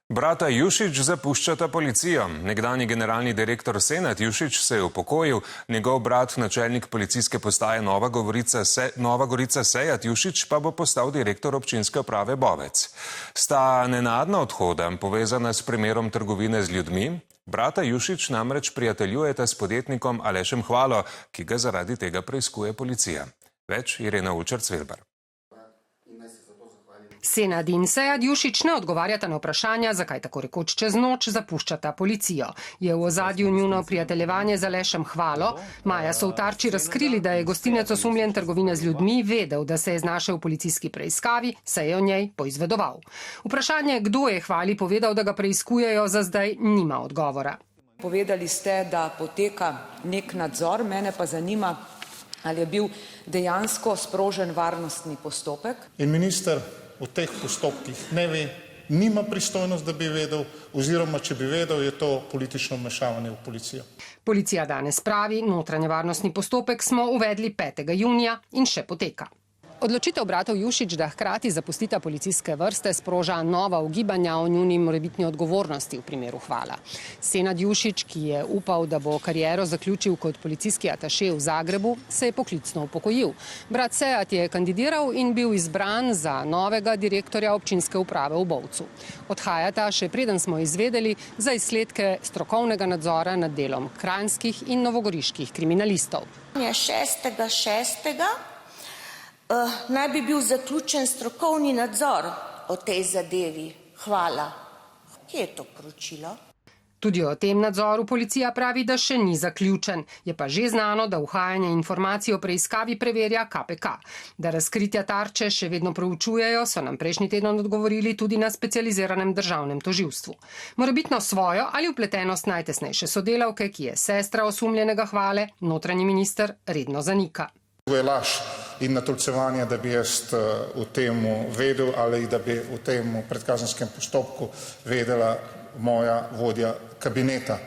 Brata Jušić zapuščata policijo. Nekdanji generalni direktor Senad Jušić se je upokojil, njegov brat, načelnik policijske postaje Nova Gorica Sejat Jušić, pa bo postal direktor občinske uprave Bovec. Sta nenadna odhoda povezana s primerom trgovine z ljudmi? Brata Jušić namreč prijateljujeta s podjetnikom Alešem Hvalo, ki ga zaradi tega preiskuje policija. Več Irena Ulčar-Cvelbar. Senad in Sejat Jušić ne odgovarjata na vprašanja, zakaj tako rekoč čez noč zapuščata policijo. Je v ozadju njuno prijateljevanje z Alešem Hvalo. Maja so v Tarči razkrili, da je gostinec osumljen trgovine z ljudmi vedel, da se je znašel v policijski preiskavi, se je o njej poizvedoval. Vprašanje, kdo je Hvali povedal, da ga preiskujejo, za zdaj nima odgovora. Povedali ste, da poteka nek nadzor, mene pa zanima, ali je bil dejansko sprožen varnostni postopek. In minister v teh postopkih ne ve, nima pristojnost, da bi vedel, oziroma če bi vedel, je to politično vmešavanje v policijo. Policija danes pravi, notranje varnostni postopek smo uvedli 5. junija in še poteka. Odločitev bratov Jušić, da hkrati zapustita policijske vrste, sproža nova ugibanja o njuni morebitni odgovornosti v primeru Hvala. Senad Jušić, ki je upal, da bo kariero zaključil kot policijski ataše v Zagrebu, se je poklicno upokojil. Brat Sejat je kandidiral in bil izbran za novega direktorja občinske uprave v Bovcu. Odhajata, še preden smo izvedeli, za izsledke strokovnega nadzora nad delom kranjskih in novogoriških kriminalistov. 6.6. naj bi bil zaključen strokovni nadzor o tej zadevi. Hvala. Kje je to poročilo? Tudi o tem nadzoru policija pravi, da še ni zaključen. Je pa že znano, da uhajanje informacij o preiskavi preverja KPK. Da razkritja Tarče še vedno proučujejo, so nam prejšnji teden odgovorili tudi na specializiranem državnem tožilstvu. Morebitno svojo ali vpletenost najtesnejše sodelavke, ki je sestra osumljenega Hvale, notranji minister redno zanika. To je laž in natolcevanje, da bi jaz v tem vedel ali da bi v tem predkazenskem postopku vedela moja vodja kabineta.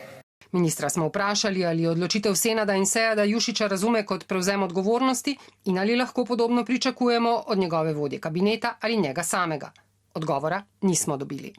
Ministra smo vprašali, ali odločitev Senada in Sejada Jušića razume kot prevzem odgovornosti in ali lahko podobno pričakujemo od njegove vodje kabineta ali njega samega. Odgovora nismo dobili.